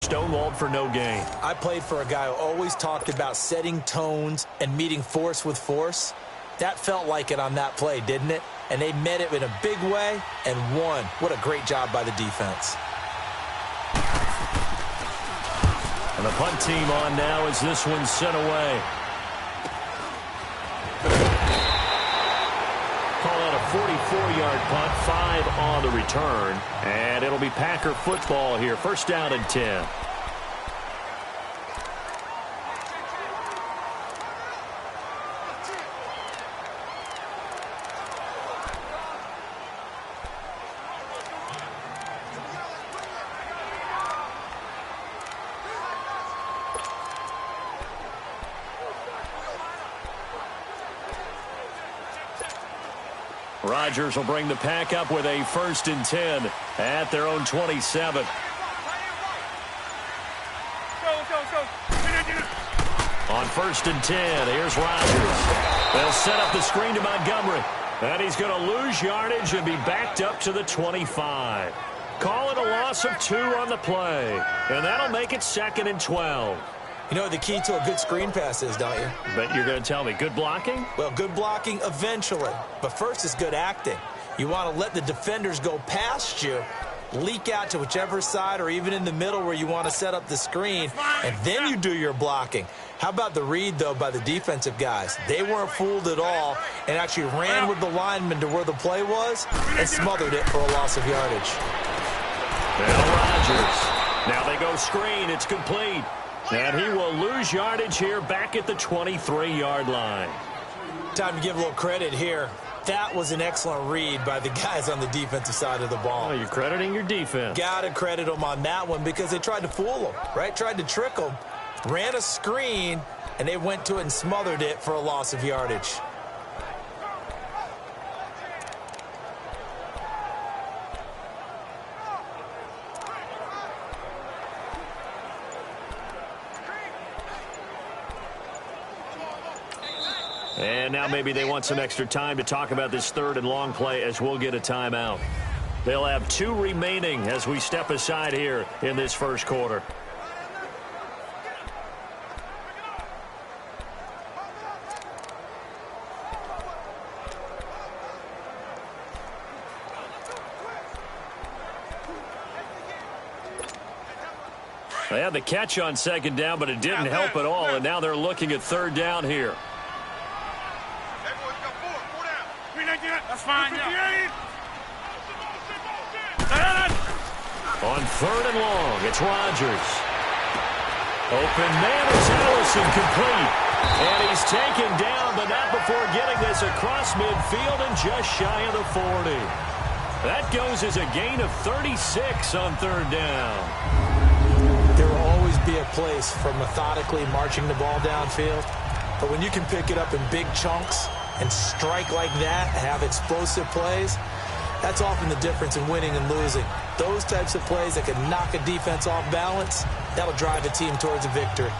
stonewalled for no gain. I played for a guy who always talked about setting tones and meeting force with force. That felt like it on that play, didn't it? And they met it in a big way and won. What a great job by the defense. And the punt team on now as this one's sent away. Call out a 44-yard punt, 5 on the return. And it'll be Packer football here. First down and 10. Rodgers will bring the pack up with a 1st and 10 at their own 27. On 1st and 10, here's Rodgers. They'll set up the screen to Montgomery. And he's going to lose yardage and be backed up to the 25. Call it a loss of 2 on the play. And that'll make it 2nd and 12. You know what the key to a good screen pass is, don't you? But you're going to tell me good blocking? Well, good blocking eventually. But first is good acting. You want to let the defenders go past you, leak out to whichever side or even in the middle where you want to set up the screen, and then you do your blocking. How about the read, though, by the defensive guys? They weren't fooled at all and actually ran with the lineman to where the play was and smothered it for a loss of yardage. Now Rodgers. Now they go screen. It's complete. And he will lose yardage here back at the 23-yard line. Time to give a little credit here. That was an excellent read by the guys on the defensive side of the ball. Oh, you're crediting your defense. Got to credit them on that one because they tried to fool them, right? Tried to trick them. Ran a screen, and they went to it and smothered it for a loss of yardage. And now maybe they want some extra time to talk about this 3rd and long play as we'll get a timeout. They'll have 2 remaining as we step aside here in this first quarter. They had the catch on 2nd down, but it didn't help at all, and now they're looking at 3rd down here. That's fine, yeah. On 3rd and long, it's Rodgers. Open man, it's Allison, complete. And he's taken down, but not before getting this across midfield and just shy of the 40. That goes as a gain of 36 on 3rd down. There will always be a place for methodically marching the ball downfield. But when you can pick it up in big chunks and strike like that, have explosive plays, that's often the difference in winning and losing. Those types of plays that can knock a defense off balance, that'll drive a team towards a victory.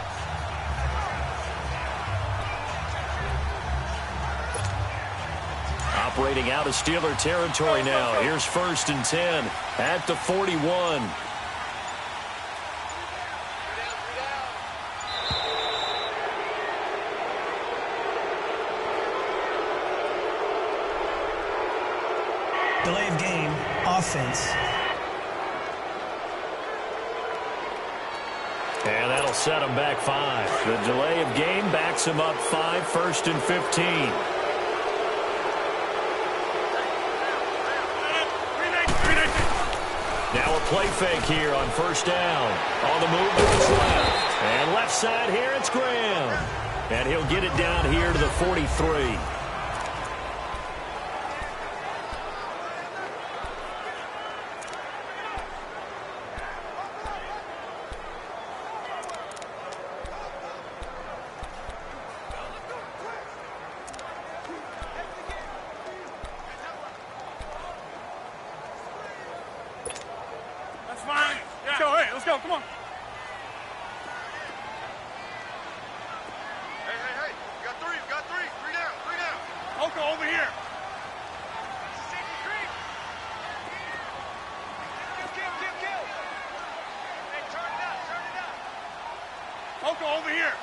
Operating out of Steeler territory now. Here's 1st and 10 at the 41. Delay of game, offense. And that'll set him back 5. The delay of game backs him up 5, 1st and 15. Now a play fake here on 1st down. On the move to his left. And left side here, it's Graham. And he'll get it down here to the 43. Let's go, come on. Hey. We got 3. Three down. Oko, over here. Kill. Hey, turn it up. Coco, over here.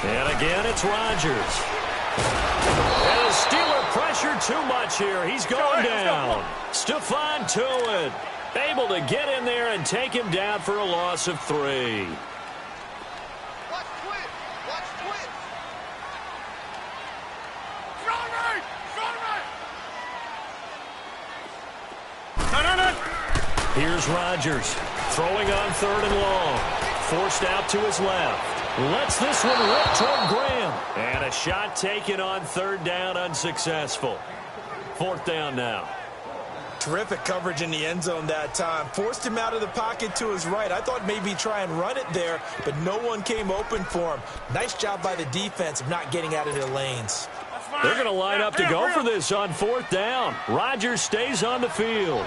And again, it's Rodgers. And the Steeler pressure too much here. He's going down. Stephon Tuitt able to get in there and take him down for a loss of 3. Watch Twitch. Watch Twitch. Strong right. Strong right. No. Here's Rodgers throwing on 3rd and long. Forced out to his left. Lets this one rip toward Graham. And a shot taken on 3rd down, unsuccessful. 4th down now. Terrific coverage in the end zone that time. Forced him out of the pocket to his right. I thought maybe try and run it there, but no one came open for him. Nice job by the defense of not getting out of their lanes. They're going to line up to go for this on 4th down. Rodgers stays on the field.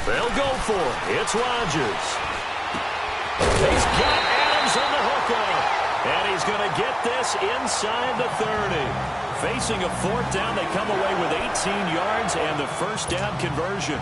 They'll go for it. It's Rodgers. He's got Adams on the hookup. And he's going to get this inside the 30. Facing a 4th down, they come away with 18 yards and the 1st down conversion.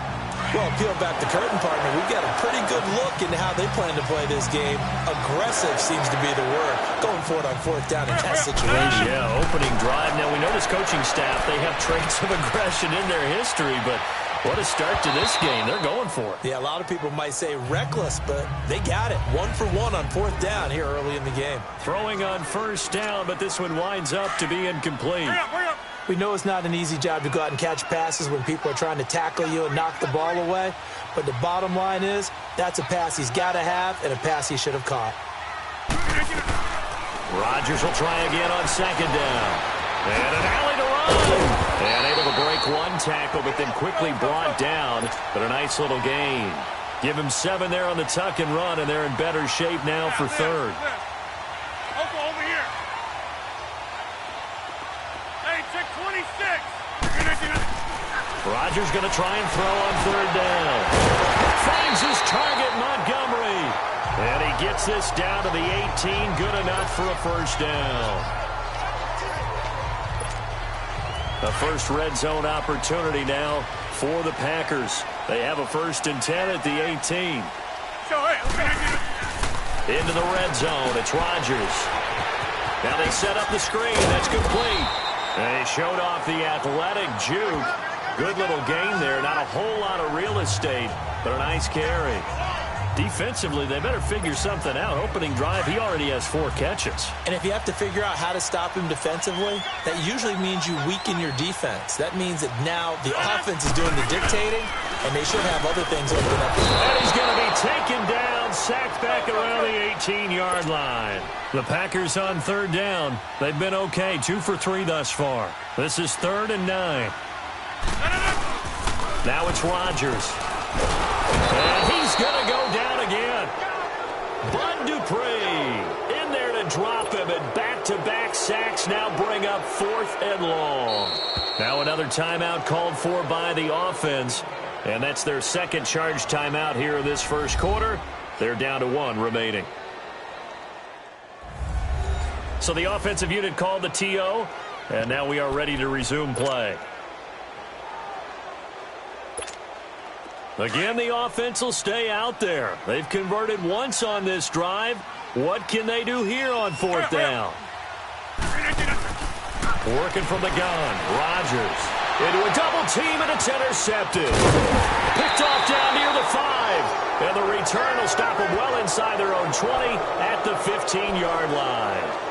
Well, peel back the curtain, partner. We've got a pretty good look into how they plan to play this game. Aggressive seems to be the word. Going for it on 4th down in that situation. Yeah, opening drive. Now, we know this coaching staff, they have traits of aggression in their history, but what a start to this game. They're going for it. Yeah, a lot of people might say reckless, but they got it. 1 for 1 on 4th down here early in the game. Throwing on 1st down, but this one winds up to be incomplete. Hurry up. We know it's not an easy job to go out and catch passes when people are trying to tackle you and knock the ball away, but the bottom line is that's a pass he's got to have and a pass he should have caught. Rodgers will try again on 2nd down. And an alley to run. And able to break one tackle, but then quickly brought down. But a nice little gain. Give him 7 there on the tuck and run, and they're in better shape now for 3rd. Coco, over here. Hey, check 26. Rodgers going to try and throw on 3rd down. Finds his target, Montgomery. And he gets this down to the 18. Good enough for a 1st down. A first red zone opportunity now for the Packers. They have a 1st and 10 at the 18. Into the red zone. It's Rodgers. Now they set up the screen. That's complete. And they showed off the athletic juke. Good little gain there. Not a whole lot of real estate, but a nice carry. Defensively, they better figure something out. Opening drive, he already has 4 catches. And if you have to figure out how to stop him defensively, that usually means you weaken your defense. That means that now the offense is doing the dictating, and they should have other things open up. And he's going to be taken down, sacked back around the 18-yard line. The Packers on 3rd down. They've been okay, 2 for 3 thus far. This is 3rd and 9. Now it's Rodgers. And he's going to go down again. Bud Dupree in there to drop him, and back-to-back sacks now bring up 4th and long. Now another timeout called for by the offense, and that's their 2nd charge timeout here in this 1st quarter. They're down to 1 remaining. So the offensive unit called the TO, and now we are ready to resume play. Again, the offense will stay out there. They've converted once on this drive. What can they do here on 4th down? Working from the gun. Rodgers into a double team, and it's intercepted. Picked off down near the 5. And the return will stop them well inside their own 20 at the 15-yard line.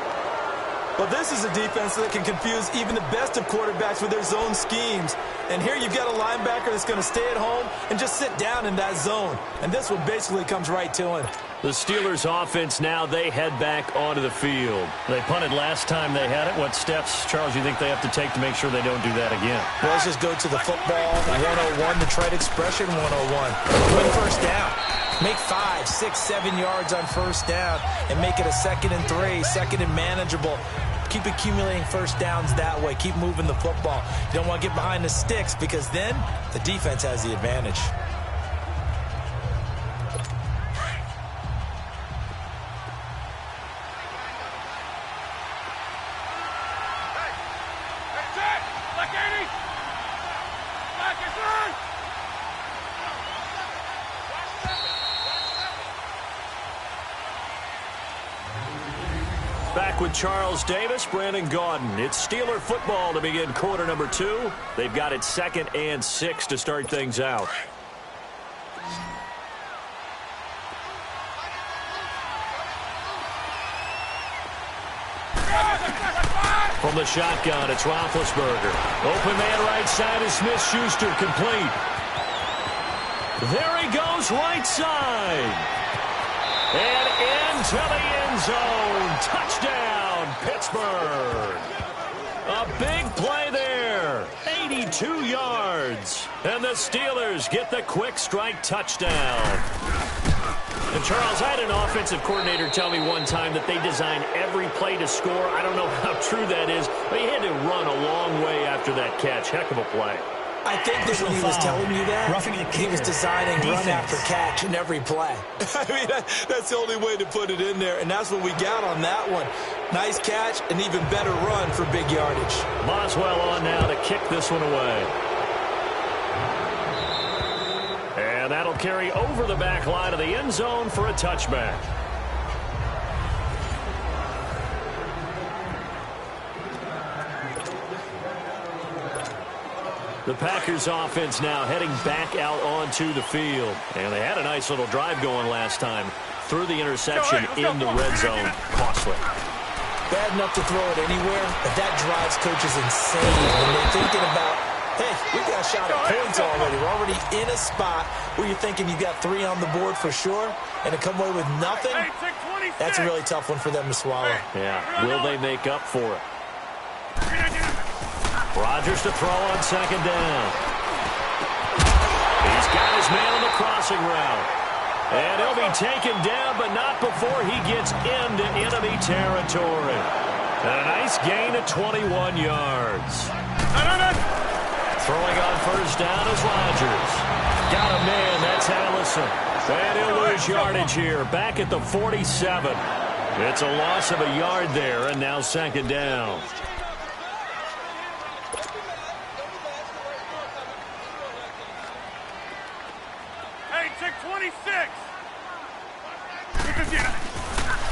Well, this is a defense that can confuse even the best of quarterbacks with their zone schemes. And here you've got a linebacker that's going to stay at home and just sit down in that zone. And this one basically comes right to him. The Steelers offense now, they head back onto the field. They punted last time they had it. What steps, Charles, you think they have to take to make sure they don't do that again? Well, let's just go to the football 101, the trade expression 101. Win 1st down. Make 5, 6, 7 yards on 1st down and make it a 2nd and 3, 2nd and manageable. Keep accumulating 1st downs that way. Keep moving the football. You don't want to get behind the sticks because then the defense has the advantage. Back with Charles Davis, Brandon Gaudin. It's Steeler football to begin quarter number 2. They've got it 2nd and 6 to start things out. From the shotgun, it's Roethlisberger. Open man right side is Smith-Schuster, complete. There he goes, right side. And into the end zone. Touchdown, Pittsburgh. A big play there. 82 yards. And the Steelers get the quick strike touchdown. And, Charles, I had an offensive coordinator tell me one time that they design every play to score. I don't know how true that is, but he had to run a long way after that catch. Heck of a play. I think that when he was telling you that, he was designing run after catch in every play. I mean, that's the only way to put it in there, and that's what we got on that one. Nice catch, an even better run for big yardage. Boswell on now to kick this one away. And that'll carry over the back line of the end zone for a touchback. The Packers offense now heading back out onto the field. And they had a nice little drive going last time. Threw the interception in the red zone. Costly. Bad enough to throw it anywhere, but that drives coaches insane when they're thinking about, hey, we got a shot at points already. We're already in a spot where you're thinking you got 3 on the board for sure, and to come away with nothing, that's a really tough one for them to swallow. Yeah, will they make up for it? Rodgers to throw on 2nd down. He's got his man on the crossing route. And he'll be taken down, but not before he gets into enemy territory. And a nice gain of 21 yards. Throwing on 1st down is Rodgers. Got a man, that's Allison. And he'll lose yardage here, back at the 47. It's a loss of a yard there, and now 2nd down.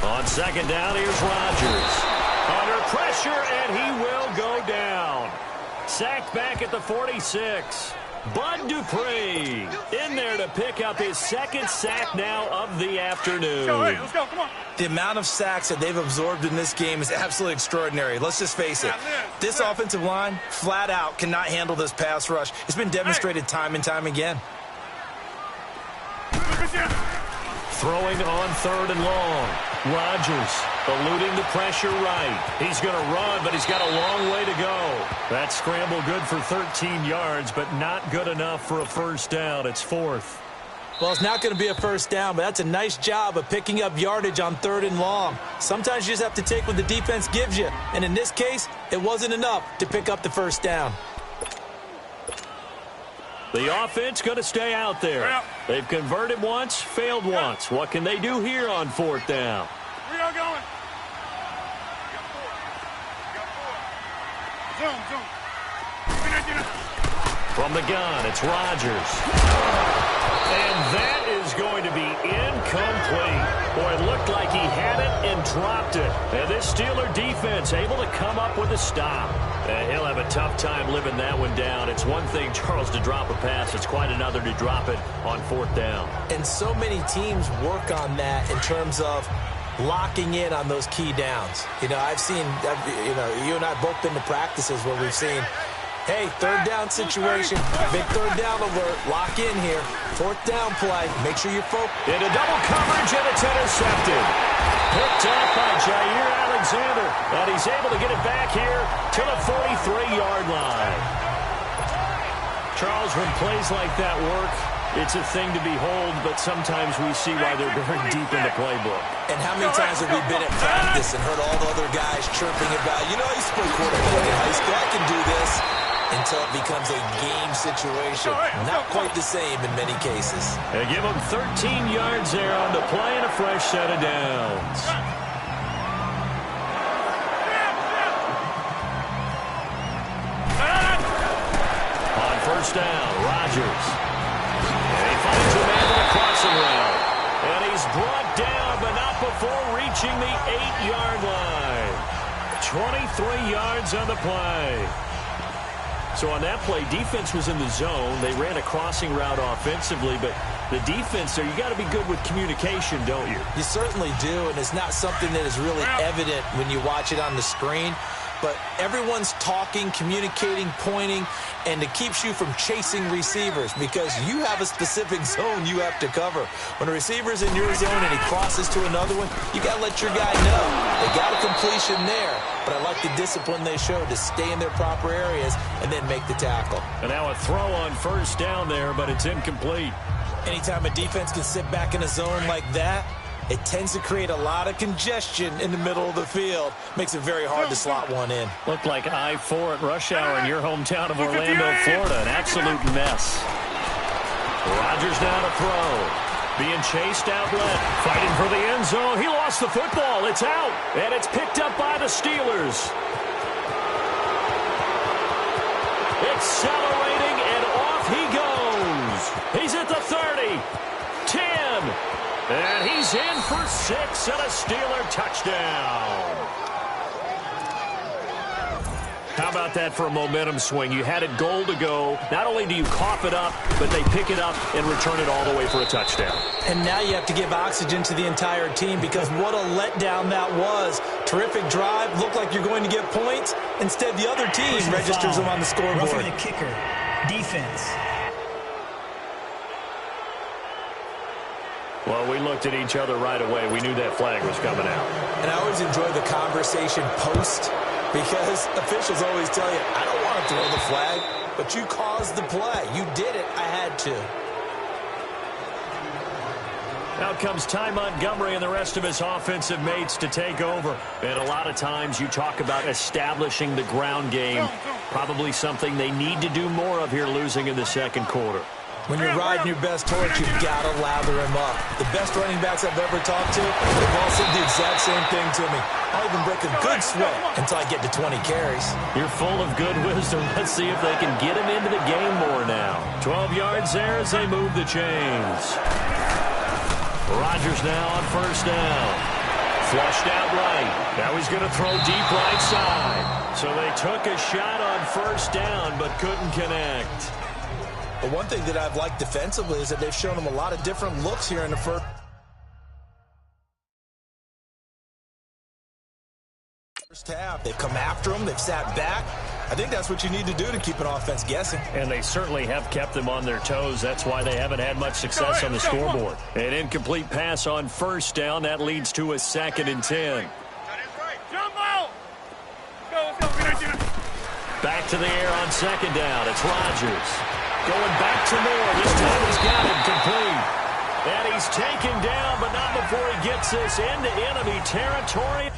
On 2nd down, here's Rodgers. Under pressure, and he will go down. Sacked back at the 46. Bud Dupree in there to pick up his 2nd sack now of the afternoon. Let's go, come on. The amount of sacks that they've absorbed in this game is absolutely extraordinary. Let's just face it. This offensive line, flat out, cannot handle this pass rush. It's been demonstrated time and time again. Throwing on 3rd and long. Rodgers eluding the pressure right. He's going to run, but he's got a long way to go. That scramble good for 13 yards, but not good enough for a 1st down. It's 4th. Well, it's not going to be a 1st down, but that's a nice job of picking up yardage on 3rd and long. Sometimes you just have to take what the defense gives you. And in this case, it wasn't enough to pick up the 1st down. The offense going to stay out there. They've converted once, failed once. What can they do here on 4th down? Where y'all going? Zoom. From the gun, it's Rodgers. And that is going to be incomplete. Boy, it looked like he had it and dropped it. And this Steeler defense able to come up with a stop. And he'll have a tough time living that one down. It's one thing, Charles, to drop a pass. It's quite another to drop it on 4th down. And so many teams work on that in terms of locking in on those key downs. You know, I've seen, you and I both been to practices where we've seen, hey, 3rd down situation, big 3rd down alert, lock in here. 4th down play, make sure you're focused. Into double coverage, and it's intercepted. Picked up by Jair Alexander, and he's able to get it back here to the 43-yard line. Charles, when plays like that work, it's a thing to behold, but sometimes we see why they're very deep in the playbook. And how many times have we been at practice and heard all the other guys chirping about, you know, I used to play quarterback in high school, I can do this, until it becomes a game situation. Not quite the same in many cases. They give them 13 yards there on the play and a fresh set of downs. On 1st down, Rodgers. And he finds a man in a crossing route. And he's brought down, but not before reaching reaching the 8-yard line. 23 yards on the play. So on that play, defense was in the zone. They ran a crossing route offensively, but the defense there, you got to be good with communication, don't you? You certainly do, and it's not something that is really evident when you watch it on the screen. But everyone's talking, communicating, pointing, and it keeps you from chasing receivers because you have a specific zone you have to cover. When a receiver's in your zone and he crosses to another one, you got to let your guy know. They got a completion there, but I like the discipline they showed to stay in their proper areas and then make the tackle. And now a throw on first down there, but it's incomplete. Anytime a defense can sit back in a zone like that, it tends to create a lot of congestion in the middle of the field. Makes it very hard to slot one in. Looked like I-4 at rush hour in your hometown of Orlando, Florida. An absolute mess. Rodgers now to throw. Being chased out left. Fighting for the end zone. He lost the football. It's out. And it's picked up by the Steelers. Accelerating, and off he goes. He's at the 30. 10. And he's in for 6 and a Steeler touchdown. How about that for a momentum swing? You had it goal to go. Not only do you cough it up, but they pick it up and return it all the way for a touchdown. And now you have to give oxygen to the entire team because what a letdown that was. Terrific drive. Looked like you're going to get points. Instead, the other team registers them on the scoreboard. Roughing the kicker. Defense. Well, we looked at each other right away. We knew that flag was coming out. And I always enjoy the conversation post because officials always tell you, I don't want to throw the flag, but you caused the play. You did it. I had to. Now comes Ty Montgomery and the rest of his offensive mates to take over. And a lot of times you talk about establishing the ground game. Probably something they need to do more of here losing in the second quarter. When you're riding your best horse, you've got to lather him up. The best running backs I've ever talked to, they've all said the exact same thing to me. I'll even break a good sweat until I get to 20 carries. You're full of good wisdom. Let's see if they can get him into the game more now. 12 yards there as they move the chains. Rodgers now on first down. Flushed out right. Now he's going to throw deep right side. So they took a shot on first down but couldn't connect. But one thing that I've liked defensively is that they've shown him a lot of different looks here in the first half. They've come after him. They've sat back. I think that's what you need to do to keep an offense guessing. And they certainly have kept them on their toes. That's why they haven't had much success on the scoreboard. An incomplete pass on first down. That leads to a 2nd and 10. Back to the air on second down. It's Rodgers. Going back to Moore. This time he's got him complete. And he's taken down, but not before he gets this into enemy territory.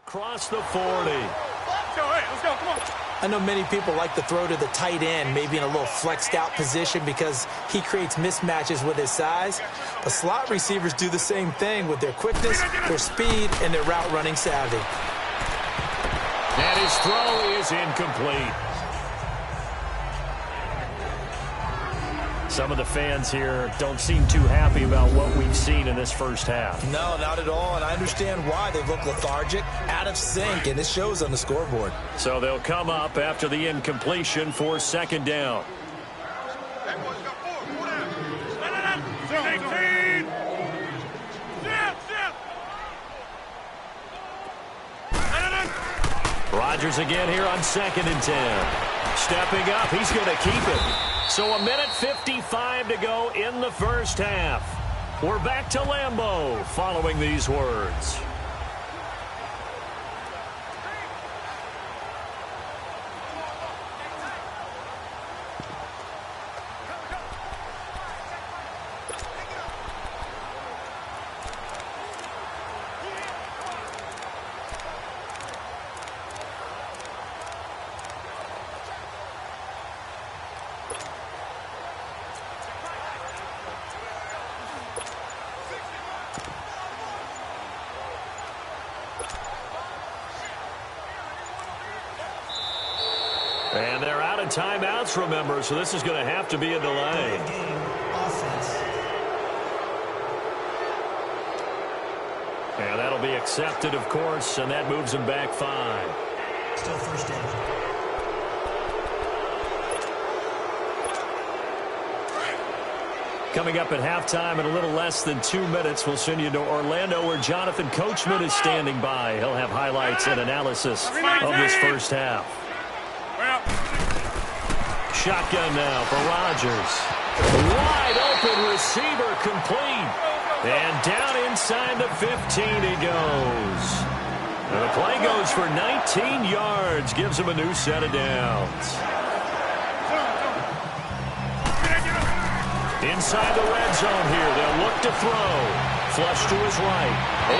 Across the 40. Let's go, come on. I know many people like to throw to the tight end, maybe in a little flexed out position because he creates mismatches with his size. But slot receivers do the same thing with their quickness, their speed, and their route running savvy. And his throw is incomplete. Some of the fans here don't seem too happy about what we've seen in this first half. No, not at all, and I understand why. They look lethargic, out of sync, and it shows on the scoreboard. So they'll come up after the incompletion for second down. Hey, boys, got four down. 18. Rodgers again here on 2nd and 10. Stepping up, he's going to keep it. So 1:55 to go in the first half. We're back to Lambeau following these words. And they're out of timeouts, remember, so this is going to have to be a delay. Game, offense. And that'll be accepted, of course, and that moves them back 5. Still first down. Coming up at halftime in a little less than 2 minutes, we'll send you to Orlando where Jonathan Coachman is standing by. He'll have highlights and analysis of this first half. Shotgun now for Rodgers. Wide open receiver complete. And down inside the 15 he goes. And the play goes for 19 yards. Gives him a new set of downs. Inside the red zone here. They'll look to throw. Flush to his right.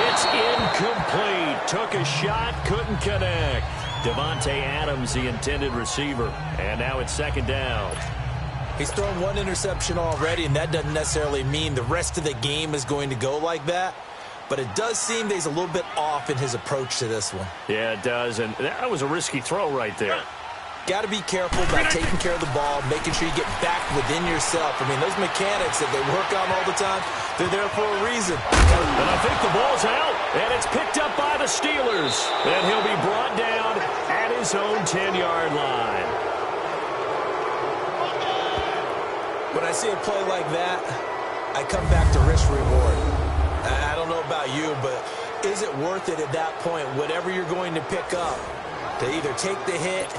It's incomplete. Took a shot. Couldn't connect. Devontae Adams, the intended receiver. And now it's second down. He's thrown one interception already, and that doesn't necessarily mean the rest of the game is going to go like that. But it does seem that he's a little bit off in his approach to this one. Yeah, it does. And that was a risky throw right there. Got to be careful about taking care of the ball, making sure you get back within yourself. I mean, those mechanics that they work on all the time, they're there for a reason. And I think the ball's out, and it's picked up by the Steelers. And he'll be brought down at his own 10-yard line. When I see a play like that, I come back to risk-reward. I don't know about you, but is it worth it at that point, whatever you're going to pick up, to either take the hit,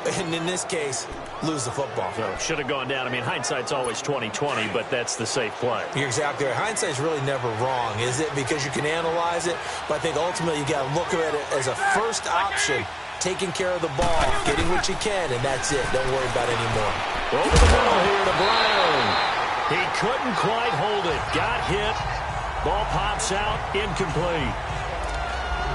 and in this case, lose the football? So should have gone down. I mean, hindsight's always 20/20, but that's the safe play. You're exactly right. Hindsight's really never wrong, is it? Because you can analyze it, but I think ultimately you got to look at it as a first option, taking care of the ball, getting what you can, and that's it. Don't worry about it anymore. Over the middle here to Brown. He couldn't quite hold it. Got hit. Ball pops out. Incomplete.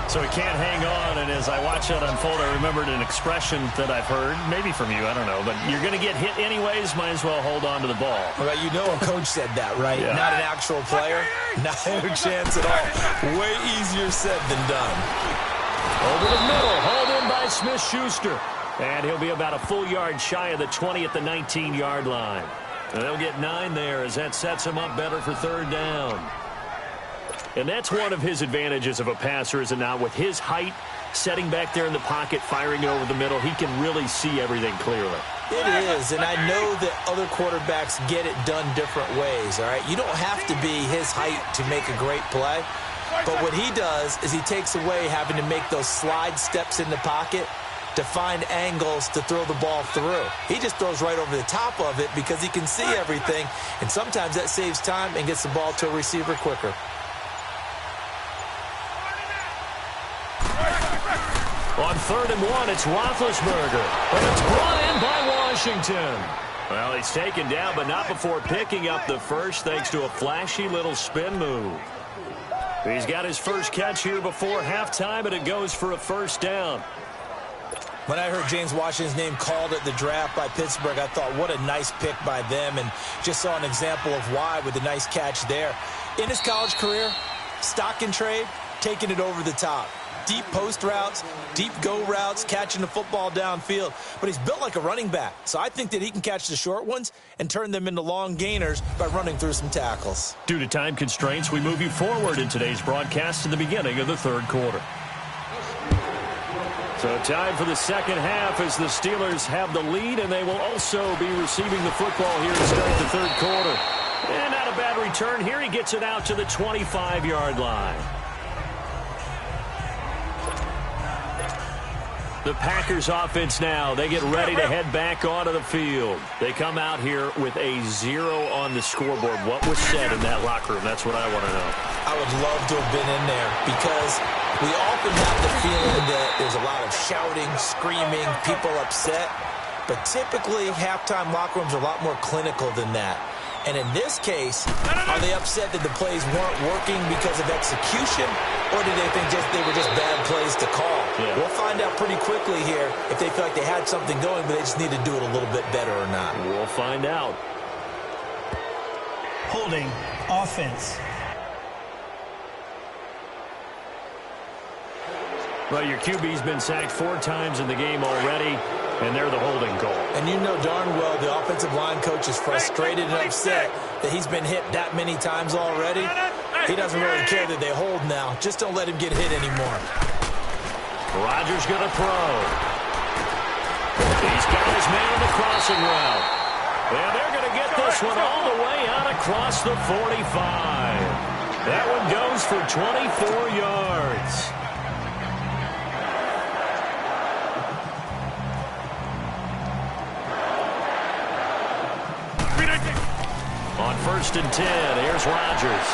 So he can't hang on, and as I watch that unfold, I remembered an expression that I've heard, maybe from you, I don't know, but you're going to get hit anyways, might as well hold on to the ball. Well, you know a coach said that, right? Yeah. Not an actual player. Not a chance at all. Way easier said than done. Over the middle, hauled in by Smith-Schuster. And he'll be about a full yard shy of the 20 at the 19-yard line. And they'll get 9 there as that sets him up better for third down. And that's one of his advantages of a passer, is it not? With his height, setting back there in the pocket, firing it over the middle, he can really see everything clearly. It is, and I know that other quarterbacks get it done different ways, all right? You don't have to be his height to make a great play. But what he does is he takes away having to make those slide steps in the pocket to find angles to throw the ball through. He just throws right over the top of it because he can see everything, and sometimes that saves time and gets the ball to a receiver quicker. On 3rd and 1, it's Roethlisberger, and it's brought in by Washington. Well, he's taken down, but not before picking up the first, thanks to a flashy little spin move. He's got his first catch here before halftime, and it goes for a first down. When I heard James Washington's name called at the draft by Pittsburgh, I thought, what a nice pick by them, and just saw an example of why with a nice catch there. In his college career, stock and trade, taking it over the top. Deep post routes, deep go routes, catching the football downfield. But he's built like a running back, so I think that he can catch the short ones and turn them into long gainers by running through some tackles. Due to time constraints, we move you forward in today's broadcast to the beginning of the third quarter. So time for the second half as the Steelers have the lead, and they will also be receiving the football here to start the third quarter. And not a bad return here. He gets it out to the 25-yard line. The Packers offense now, they get ready to head back onto the field. They come out here with a 0 on the scoreboard. What was said in that locker room? That's what I want to know. I would love to have been in there because we often have the feeling that there's a lot of shouting, screaming, people upset. But typically, halftime locker rooms are a lot more clinical than that. And in this case, are they upset that the plays weren't working because of execution, or do they think they were just bad plays to call? Yeah. We'll find out pretty quickly here if they feel like they had something going, but they just need to do it a little bit better or not. We'll find out. Holding offense. Well, your QB's been sacked 4 times in the game already. And they're the holding goal. And you know darn well the offensive line coach is frustrated and upset that he's been hit that many times already. He doesn't really care that they hold now. Just don't let him get hit anymore. Rodgers going to throw. He's got his man on the crossing route. And they're going to get this one all the way out across the 45. That one goes for 24 yards. On 1st and 10, here's Rodgers.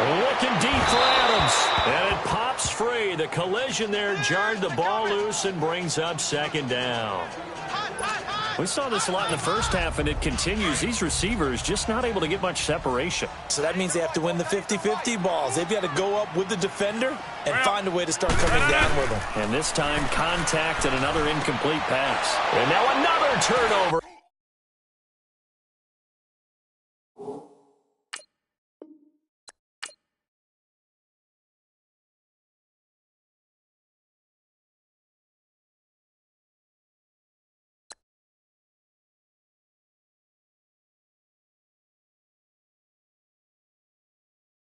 Looking deep for Adams. And it pops free. The collision there jarred the ball loose and brings up 2nd down. We saw this a lot in the first half, and it continues. These receivers just not able to get much separation. So that means they have to win the 50-50 balls. They've got to go up with the defender and find a way to start coming down with them. And this time, contact and another incomplete pass. And now another turnover.